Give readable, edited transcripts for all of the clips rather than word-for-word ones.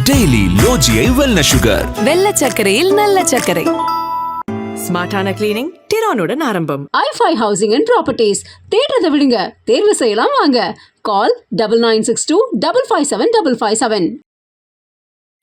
Daily லோஜியை wellness sugar. வெள்ளை சர்க்கரையில் நல்ல சர்க்கரை. ஸ்மார்ட்டான கிளீனிங் டிரானுடன் ஆரம்பம். i5 housing and properties. தேடுறதை விடுங்க, தேர்வு செய்யலாம் வாங்க. கால் 9962 557 557.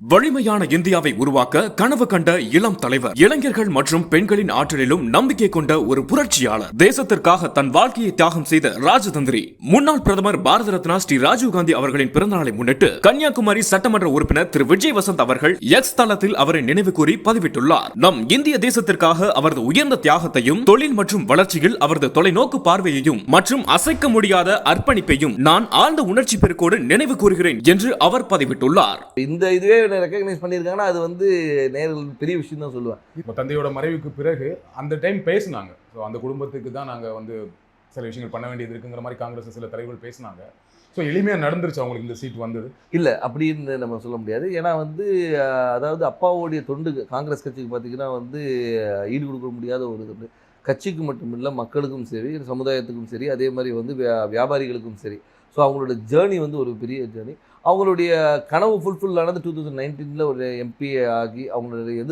வலிமையான இந்தியாவை உருவாக்க கனவு கண்ட இளம் தலைவர். இளைஞர்கள் மற்றும் பெண்களின் ஆற்றலிலும் நம்பிக்கை கொண்ட ஒரு புரட்சியாளர். தேசத்திற்காக தன் வாழ்க்கையை தியாகம் செய்த ராஜதந்திரி. முன்னாள் பிரதமர் பாரத ரத்னா ஸ்ரீ ராஜீவ் காந்தி அவர்களின் பிறந்தநாளை முன்னிட்டு கன்னியாகுமரி சட்டமன்ற உறுப்பினர் திரு விஜய் வசந்த் அவர்கள் எக்ஸ் தளத்தில் அவரை நினைவு கூறி பதிவிட்டுள்ளார். நம் இந்திய தேசத்திற்காக அவரது உயர்ந்த தியாகத்தையும் தொழில் மற்றும் வளர்ச்சியில் அவரது தொலைநோக்கு பார்வையையும் மற்றும் அசைக்க முடியாத அர்ப்பணிப்பையும் நான் ஆழ்ந்த உணர்ச்சி பெருக்கோடு நினைவு கூறுகிறேன் என்று அவர் பதிவிட்டுள்ளார். இந்த இதுவே ரெகக்னைஸ் பண்ணியிருக்காங்கன்னா அது வந்து நேரில் பெரிய விஷயம் தான் சொல்லுவேன். இப்போ தந்தையோட மறைவுக்கு பிறகு அந்த டைம் பேசினாங்க. ஸோ அந்த குடும்பத்துக்கு தான் நாங்கள் வந்து சில விஷயங்கள் பண்ண வேண்டியது இருக்குங்கிற மாதிரி காங்கிரஸ் சில தலைவர்கள் பேசினாங்க. ஸோ எளிமையாக நடந்துருச்சு அவங்களுக்கு இந்த சீட் வந்தது? இல்லை அப்படின்னு நம்ம சொல்ல முடியாது. ஏன்னா வந்து அதாவது அப்பாவோடைய தொண்டு காங்கிரஸ் கட்சிக்கு பார்த்தீங்கன்னா வந்து ஈடு கொடுக்க முடியாத ஒரு தொண்டு. கட்சிக்கு மட்டும் இல்லை, மக்களுக்கும் சரி, சமுதாயத்துக்கும் சரி, அதே மாதிரி வந்து வியாபாரிகளுக்கும் சரி. ஸோ அவங்களோட ஜேர்னி வந்து ஒரு பெரிய ஜேர்னி. அவங்களுடைய கனவு ஃபுல்ஃபில் ஆனது 2019 ஒரு எம்பி ஆகி அவங்களுடைய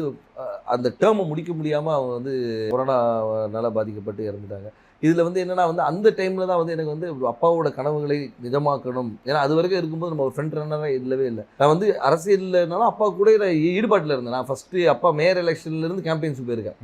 அந்த டேர்மை முடிக்க முடியாமல் அவங்க வந்து கொரோனாவால் பாதிக்கப்பட்டு இறந்துட்டாங்க. இதில் வந்து என்னென்னா வந்து அந்த டைமில் தான் வந்து எனக்கு வந்து அப்பாவோட கனவுகளை நிஜமாக்கணும். ஏன்னா அது வரைக்கும் இருக்கும்போது நம்ம ஒரு ஃப்ரண்ட் ரன்னராக இல்லவே இல்லை. நான் வந்து அரசியல்னாலும் அப்பா கூட நான் ஈடுபாட்டில் இருந்தேன். நான் ஃபஸ்ட்டு அப்பா மேயர் எலெக்ஷன்லேருந்து கேம்பெயின்ஸுக்கு போயிருக்கேன்.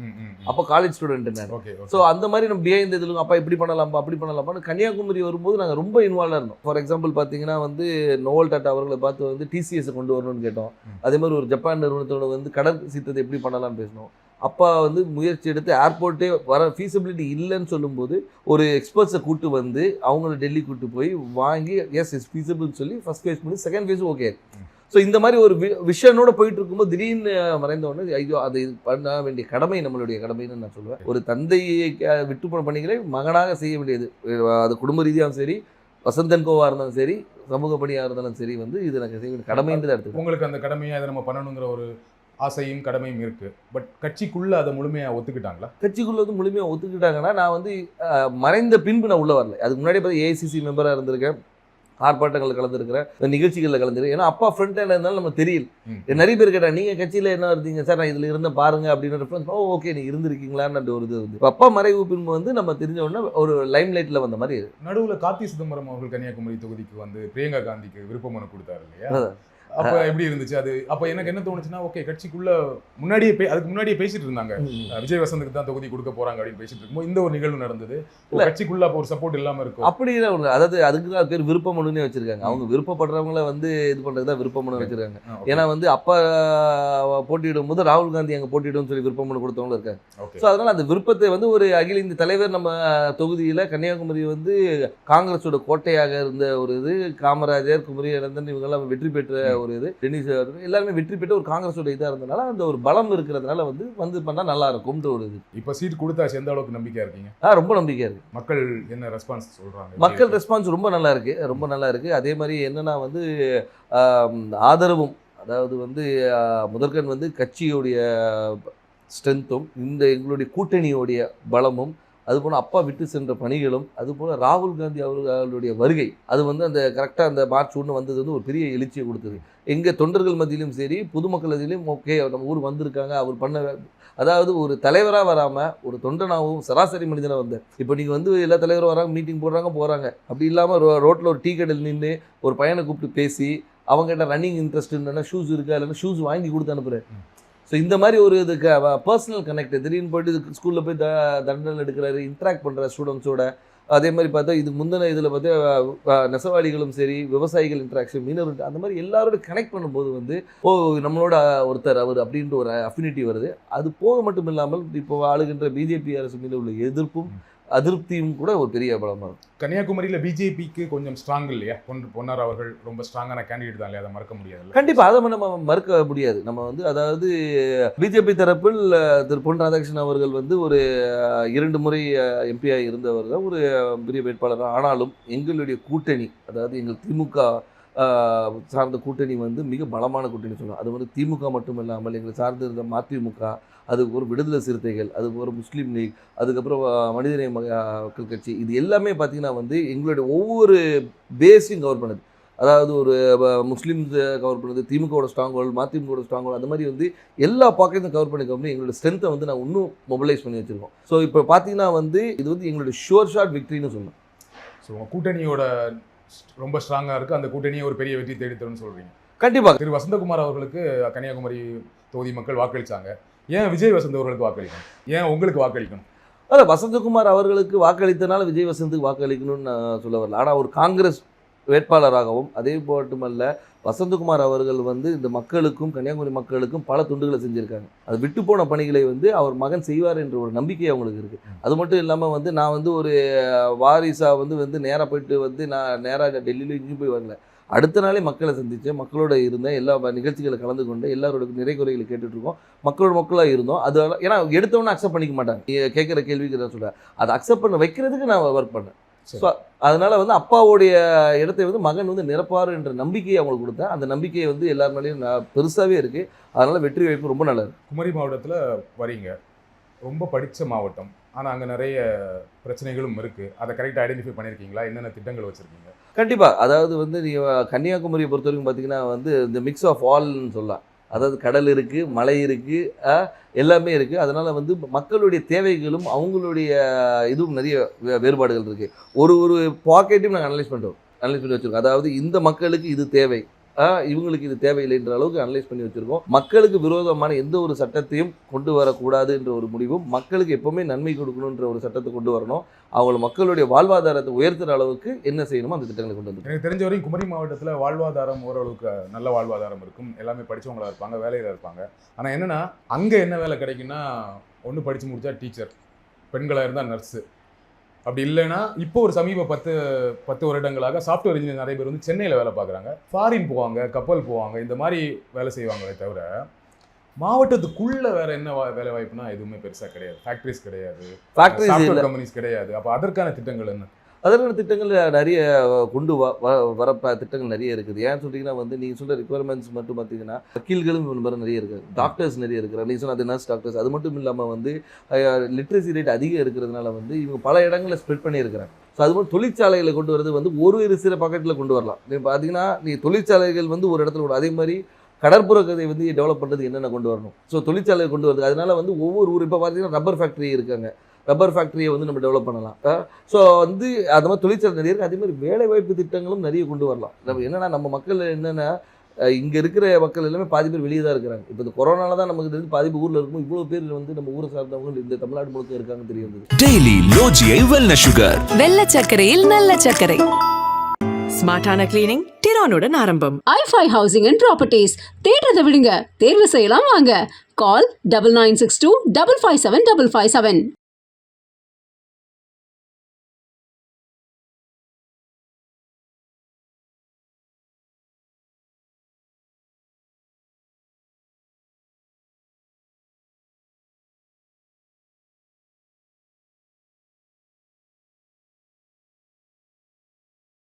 அப்போ காலேஜ் ஸ்டூடெண்ட் நான். ஸோ அந்த மாதிரி நம்ம பிஹைண்ட் இதில் அப்பா இப்படி பண்ணலாம்ப்பா அப்படி பண்ணலாம்ப்பான்னு கன்னியாகுமரி வரும்போது நாங்கள் ரொம்ப இன்வால்வாக இருந்தோம். ஃபார் எக்ஸாம்பிள் பார்த்தீங்கன்னா வந்து நோவல் டாட்டா அவர்களை பார்த்து வந்து டிசிஎஸை கொண்டு வரணும்னு கேட்டோம். அதே மாதிரி ஒரு ஜப்பான் நிறுவனத்தோட வந்து கடல் சீற்றத்தை எப்படி பண்ணலாம்னு பேசினோம். அப்பா வந்து முயற்சி எடுத்து ஏர்போர்ட்டே வர ஃபீஸிபிலிட்டி இல்லைன்னு சொல்லும்போது ஒரு எக்ஸ்பர்ட்ஸை கூட்டு வந்து அவங்கள டெல்லி கூட்டு போய் வாங்கி எஸ் இஸ் ஃபீஸிபிள்னு சொல்லி ஃபஸ்ட் ஃபேஸ் பண்ணி செகண்ட் ஃபேஸும் ஓகே. ஸோ இந்த மாதிரி ஒரு விஷனோட போயிட்டு இருக்கும்போது திடீர்னு மறைந்த உடனே ஐயோ அது பண்ண வேண்டிய கடமை நம்மளுடைய கடமைன்னு நான் சொல்லுவேன். ஒரு தந்தையை விட்டு போன பணிகளை மகனாக செய்ய வேண்டியது. அது குடும்ப ரீதியாகவும் சரி, வசந்தன் கோவாக இருந்தாலும் சரி, சமூக பணியாக இருந்தாலும் சரி, வந்து இது எனக்கு செய்ய வேண்டிய கடமைன்னு தான் எடுத்து. உங்களுக்கு அந்த கடமையை அதை நம்ம பண்ணணுங்கிற ஒரு ஆசையும் கடமையும் இருக்கு. பட் கட்சிக்குள்ள அதை முழுமையாக ஒத்துக்கிட்டாங்களா? கட்சிக்குள்ள வந்து முழுமையாக ஒத்துக்கிட்டாங்கன்னா நான் வந்து மறைந்த பின்பு நான் உள்ள வரல. அதுக்கு முன்னாடி பார்த்து ஏஐசிசி மெம்பராக இருந்திருக்கேன், ஆர்ப்பாட்டங்களில் கலந்துருக்கிறேன், நிகழ்ச்சிகளில் கலந்துருக்கேன். ஏன்னா அப்பா ஃப்ரண்ட் ஹேண்ட் இருந்தாலும் நம்ம தெரியல. நிறைய பேர் கேட்டாங்க நீங்கள் கட்சியில் என்ன இருந்தீங்க சார், நான் இதில் இருந்த பாருங்க அப்படின்னு ரெஃபரன்ஸ். ஓகே நீ இருந்திருக்கீங்களான்னு ஒரு இது வந்து அப்பா மறைவு பின்பு வந்து நம்ம தெரிஞ்ச உடனே ஒரு லைம் லைட்டில் வந்த மாதிரி. நடுவில் கார்த்தி சிதம்பரம் அவர்கள் கன்னியாகுமரி தொகுதிக்கு வந்து பிரியங்கா காந்திக்கு விருப்ப மனு கொடுத்தாரு இல்லையா? அப்போ எப்படி இருந்துச்சு அது? அப்போ எனக்கு என்ன தோணுச்சுன்னா, ஓகே கட்சிக்குள்ள அதுக்கு முன்னாடியே பேசிட்டு இருந்தாங்க, விஜய் வசந்துக்கு தான் தொகுதி கொடுக்க போறாங்க அப்படின்னு பேசிட்டு இருக்கும்போது இந்த ஒரு நிகழ்வு நடந்தது. கட்சிக்குள்ள அப்போ ஒரு சப்போர்ட் இல்லாம இருக்கும் அப்படி இல்லை. அதாவது அதுக்கு தான் பேர் விருப்ப மனுன்னே வச்சிருக்காங்க. அவங்க விருப்பப்படுறவங்கள வந்து இது பண்றது தான் விருப்ப மனு வச்சிருக்காங்க. ஏன்னா வந்து அப்பா போட்டியிடும் போது ராகுல் காந்தி அங்கே போட்டியிடும் சொல்லி விருப்ப மனு கொடுத்தவங்களும் இருக்காங்க. ஸோ அதனால அந்த விருப்பத்தை வந்து ஒரு அகில இந்திய தலைவர் நம்ம தொகுதியில் கன்னியாகுமரி வந்து காங்கிரஸோட கோட்டையாக இருந்த ஒரு இது, காமராஜர், குமரி அனந்தன் இவங்கெல்லாம் வெற்றி பெற்ற ஒரு இது, டென்னிஸ் எல்லாருமே வெற்றி பெற்ற ஒரு காங்கிரஸோட இதாக இருந்தனால அந்த ஒரு பலம் இருக்கிறதுனால வந்து பண்ணால் நல்லா இருக்கும்ன்ற ஒரு இது. இப்போ சீட் கொடுத்தாச்சு, எந்த அளவுக்கு நம்பிக்கையா இருக்கீங்க? ரொம்ப நம்பிக்கையா இருக்கு. மக்கள் என்ன ரெஸ்பான்ஸ் சொல்றாங்க? மக்கள் ரெஸ்பான்ஸ் ரொம்ப நல்லா இருக்கு, ரொம்ப நல்லா இருக்கு. அதே மாதிரி என்னன்னா வந்து ஆதரவும், அதாவது வந்து முதற்கண் வந்து கட்சியோடைய ஸ்ட்ரென்த்தும் இந்த எங்களுடைய கூட்டணியோடைய பலமும், அதுபோல் அப்பா விட்டு சென்ற பணிகளும், அதுபோல் ராகுல் காந்தி அவர்களுடைய வருகை, அது வந்து அந்த கரெக்டாக அந்த மார்ச் 1 வந்தது வந்து ஒரு பெரிய எழுச்சியை கொடுத்தது. எங்கள் தொண்டர்கள் மத்தியிலும் சரி, பொதுமக்கள் மத்தியிலும் ஓகே நம்ம ஊர் வந்திருக்காங்க, அவர் பண்ண அதாவது ஒரு தலைவராக வராமல் ஒரு தொண்டனாகவும் சராசரி மனிதனாக வந்தார். இப்போ நீங்கள் வந்து எல்லா தலைவரும் வராங்க, மீட்டிங் போகிறாங்க. அப்படி இல்லாமல் ரோட்டில் ஒரு டீ கடையில் நின்று ஒரு பையனை கூப்பிட்டு பேசி அவங்ககிட்ட ரன்னிங் இன்ட்ரெஸ்ட் இல்லைன்னா ஷூஸ் இருக்கா, இல்லைன்னா ஷூஸ் வாங்கி கொடுத்து அனுப்புகிறேன். ஸோ இந்த மாதிரி ஒரு இதுக்கு பர்சனல் கனெக்ட், திடீர்னு போய்ட்டு ஸ்கூலில் போய் தண்டனை எடுக்கிறாரு, இன்ட்ராக்ட் பண்ணுற ஸ்டூடெண்ட்ஸோட. அதே மாதிரி பார்த்தா இது முந்தின இதில் பார்த்தா நெசவாளிகளும் சரி, விவசாயிகள் இன்ட்ராக்ஷன், மீனவர், அந்த மாதிரி எல்லாரோட கனெக்ட் பண்ணும்போது வந்து நம்மளோட ஒருத்தர் அவர் அப்படின்ற ஒரு அஃபினிட்டி வருது. அது போக மட்டும் இல்லாமல் இப்போ ஆளுகின்ற பிஜேபி அரசு மீது உள்ள எதிர்ப்பும் அதிருப்தியும் கூட ஒரு பெரிய பலமாக இருக்கும். கன்னியாகுமரியில் பிஜேபிக்கு கொஞ்சம் ஸ்ட்ராங் இல்லையா? பொன்னார் அவர்கள் ரொம்ப ஸ்ட்ராங்கான கேண்டிடேட் தான் இல்லையா? அதை மறக்க முடியாது. கண்டிப்பாக அதை நம்ம மறுக்க முடியாது. நம்ம வந்து அதாவது பிஜேபி தரப்பில் திரு பொன் ராதாகிருஷ்ணன் அவர்கள் வந்து ஒரு 2 முறை எம்பியாக இருந்தவர் தான், ஒரு பெரிய வேட்பாளர். ஆனாலும் எங்களுடைய கூட்டணி, அதாவது எங்கள் திமுக சார்ந்த கூட்டணி வந்து மிக பலமான கூட்டணி சொல்லலாம். அது வந்து திமுக மட்டும் இல்லாமல் எங்களை சார்ந்து இருந்த மதிமுக, அதுக்கு ஒரு விடுதலை சிறுத்தைகள், அதுக்கு ஒரு முஸ்லீம் லீக், அதுக்கப்புறம் மனிதநேய மக்கள் கட்சி, இது எல்லாமே பார்த்திங்கன்னா வந்து எங்களுடைய ஒவ்வொரு பேஸையும் கவர் பண்ணுது. அதாவது ஒரு முஸ்லீம்ஸ் கவர் பண்ணுறது, திமுகவோட ஸ்ட்ராங் ஹோல்டு, மதிமுகவோட ஸ்ட்ராங் ஹோல்டு, அந்த மாதிரி வந்து எல்லா பாக்கெட்டும் கவர் பண்ணி எங்களோட ஸ்ட்ரென்த்தை வந்து நான் இன்னும் மொபிலைஸ் பண்ணி வச்சுருக்கோம். ஸோ இப்போ பார்த்தீங்கன்னா வந்து இது வந்து எங்களோட ஷுவர் ஷாட் விக்ட்ரின்னு சொல்லணும். ஸோ உங்கள் கூட்டணியோட ரொம்ப ஸ்ட்ராங்காக இருக்குது, அந்த கூட்டணியை ஒரு பெரிய வெற்றி தேடித்தரும்னு சொல்கிறீங்க. கண்டிப்பாக திரு வசந்தகுமார் அவர்களுக்கு கன்னியாகுமரி தொகுதி மக்கள் வாக்களித்தாங்க. ஏன் விஜய் வசந்த் அவர்களுக்கு வாக்களிக்கணும்? ஏன் உங்களுக்கு வாக்களிக்கணும்? அதான் வசந்தகுமார் அவர்களுக்கு வாக்களித்தனால விஜய் வசந்துக்கு வாக்களிக்கணும்னு நான் சொல்ல வரல. ஆனால் ஒரு காங்கிரஸ் வேட்பாளராகவும் அதே மட்டுமல்ல வசந்தகுமார் அவர்கள் வந்து இந்த மக்களுக்கும் கன்னியாகுமரி மக்களுக்கும் பல துண்டுகளை செஞ்சுருக்காங்க. அது விட்டு போன பணிகளை வந்து அவர் மகன் செய்வார் என்ற ஒரு நம்பிக்கை அவங்களுக்கு இருக்குது. அது மட்டும் இல்லாமல் வந்து நான் வந்து ஒரு வாரிசாக வந்து நேராக போயிட்டு வந்து நான் நேராக டெல்லியில் இங்கேயும் போய் வரல. அடுத்த நாளே மக்களை சந்தித்தேன், மக்களோட இருந்தேன், எல்லா நிகழ்ச்சிகளை கலந்து கொண்டு எல்லாரோட நிறை குறைகளை கேட்டுட்ருக்கோம், மக்களாக இருந்தோம். அது ஏன்னா எடுத்தவொன்னே அக்செப்ட் பண்ணிக்க மாட்டாங்க. கேட்குற கேள்விக்கு தான் சொல்கிறேன், அதை அக்செப்ட் பண்ண வைக்கிறதுக்கு நான் ஒர்க் பண்ணேன். ஸோ அதனால் வந்து அப்பாவுடைய இடத்தை வந்து மகன் வந்து நிரப்பார் என்ற நம்பிக்கையை அவங்களுக்கு கொடுத்தேன். அந்த நம்பிக்கையை வந்து எல்லார் மேலேயும் பெருசாகவே இருக்குது. அதனால் வெற்றி வாய்ப்பு ரொம்ப நல்லது. குமரி மாவட்டத்தில் வரீங்க, ரொம்ப படித்த மாவட்டம், ஆனால் அங்கே நிறைய பிரச்சனைகளும் இருக்குது. அதை கரெக்டாக ஐடென்டிஃபை பண்ணியிருக்கீங்களா? என்னென்ன திட்டங்கள் வச்சுருக்கீங்க? கண்டிப்பாக. அதாவது வந்து நீங்கள் கன்னியாகுமரியை பொறுத்த வரைக்கும் பார்த்தீங்கன்னா வந்து இந்த மிக்ஸ் ஆஃப் ஆல்னு சொல்லலாம். அதாவது கடல் இருக்குது, மலை இருக்குது, எல்லாமே இருக்குது. அதனால் வந்து மக்களுடைய தேவைகளும் அவங்களுடைய இதுவும் நிறைய வேறுபாடுகள் இருக்குது. ஒரு பாக்கெட்டையும் நாங்கள் அனலைஸ் பண்ணி வச்சுருக்கோம். அதாவது இந்த மக்களுக்கு இது தேவை, இவங்களுக்கு இது தேவையில்லைன்ற அளவுக்கு அனலைஸ் பண்ணி வச்சுருக்கோம். மக்களுக்கு விரோதமான எந்த ஒரு சட்டத்தையும் கொண்டு வரக்கூடாது என்ற ஒரு முடிவும், மக்களுக்கு எப்போவுமே நன்மை கொடுக்கணுன்ற ஒரு சட்டத்தை கொண்டு வரணும். அவங்க மக்களுடைய வாழ்வாதாரத்தை உயர்த்துகிற அளவுக்கு என்ன செய்யணுமோ அந்த திட்டங்களை கொண்டு வந்து. எனக்கு தெரிஞ்ச வரைக்கும் குமரி மாவட்டத்தில் வாழ்வாதாரம் ஓரளவுக்கு நல்ல வாழ்வாதாரம் இருக்கும், எல்லாமே படித்தவங்களாக இருப்பாங்க, வேலையில் இருப்பாங்க. ஆனால் என்னென்னா அங்கே என்ன வேலை கிடைக்குன்னா, ஒன்று படித்து முடித்தா டீச்சர், பெண்களாக இருந்தால் நர்ஸு, அப்படி இல்லைன்னா இப்போ ஒரு சமீப 10 வருடங்களாக சாஃப்ட்வேர் இன்ஜினியர் நிறைய பேர் வந்து சென்னையில் வேலை பார்க்குறாங்க, ஃபாரின் போவாங்க, கப்பல் போவாங்க, இந்த மாதிரி வேலை செய்வாங்களே தவிர மாவட்டத்துக்குள்ள வேற என்ன வேலை வாய்ப்புனா எதுவுமே பெருசாக கிடையாது. ஃபேக்ட்ரிஸ் கிடையாது, சாஃப்ட்வேர் கம்பெனிஸ் கிடையாது. அப்போ அதற்கான திட்டங்கள் என்ன? அதற்கான திட்டங்கள் நிறைய கொண்டு வர திட்டங்கள் நிறைய இருக்குது. ஏன்னு சொல்லிங்கன்னா வந்து நீங்கள் சொல்கிற ரிக்குவயர்மெண்ட்ஸ் மட்டும் பார்த்தீங்கன்னா வக்கீல்களும் நிறைய இருக்குது, டாக்டர்ஸ் நிறைய இருக்கிறாங்க. நீங்கள் சொன்ன அது நர்ஸ் டாக்டர்ஸ். அது மட்டும் இல்லாமல் வந்து லிட்ரஸி ரேட் அதிகம் இருக்கிறதுனால வந்து இவங்க பல இடங்களில் ஸ்ப்ரெட் பண்ணியிருக்கிறாங்க. ஸோ அது மாதிரி தொழிற்சாலைகளை கொண்டு வரது வந்து ஒரு சில பாக்கெட்டில் கொண்டு வரலாம். நீங்கள் பார்த்தீங்கன்னா நீங்கள் தொழிற்சாலைகள் வந்து ஒரு இடத்துல கூட, அதே மாதிரி கடற்புற கதை வந்து டெவலப் பண்ணுறது என்னென்ன கொண்டு வரணும். ஸோ தொழிற்சாலையை கொண்டு வருது. அதனால வந்து ஒவ்வொரு ஊர் இப்போ பார்த்தீங்கன்னா ரப்பர் ஃபேக்ட்ரி இருக்காங்க, ரப்பர் ஃபேக்ட்ரியை வந்து நம்ம டெவலப் பண்ணலாம். ஸோ வந்து அது மாதிரி தொழிற்சாலை நிறைய இருக்குது. அதே மாதிரி வேலைவாய்ப்பு திட்டங்களும் நிறைய கொண்டு வரலாம். நம்ம என்னென்னா நம்ம மக்கள் என்னென்னா இங்கே இருக்கிற மக்கள் எல்லாமே பாதி பேர் வெளியே தான் இருக்கிறாங்க. இப்போ இந்த கொரோனால தான் நமக்கு தெரிஞ்சு பாதி பேர் ஊரில் இருக்கும். இவ்வளோ பேர் வந்து நம்ம ஊரை சார்ந்தவங்க இந்த தமிழ்நாடு முழுக்க இருக்காங்க தெரியுது. டெய்லி லோஜியை வெல்னஸ் சுகர். வெள்ளை சர்க்கரையில் நல்ல சர்க்கரை. ஸ்மார்ட்டான கிளீனிங் டிரானுடன் ஆரம்பம். i5 housing and properties. தேடுறதை விடுங்க, தேர்வு செய்யலாம் வாங்க. கால் 9962 557 557.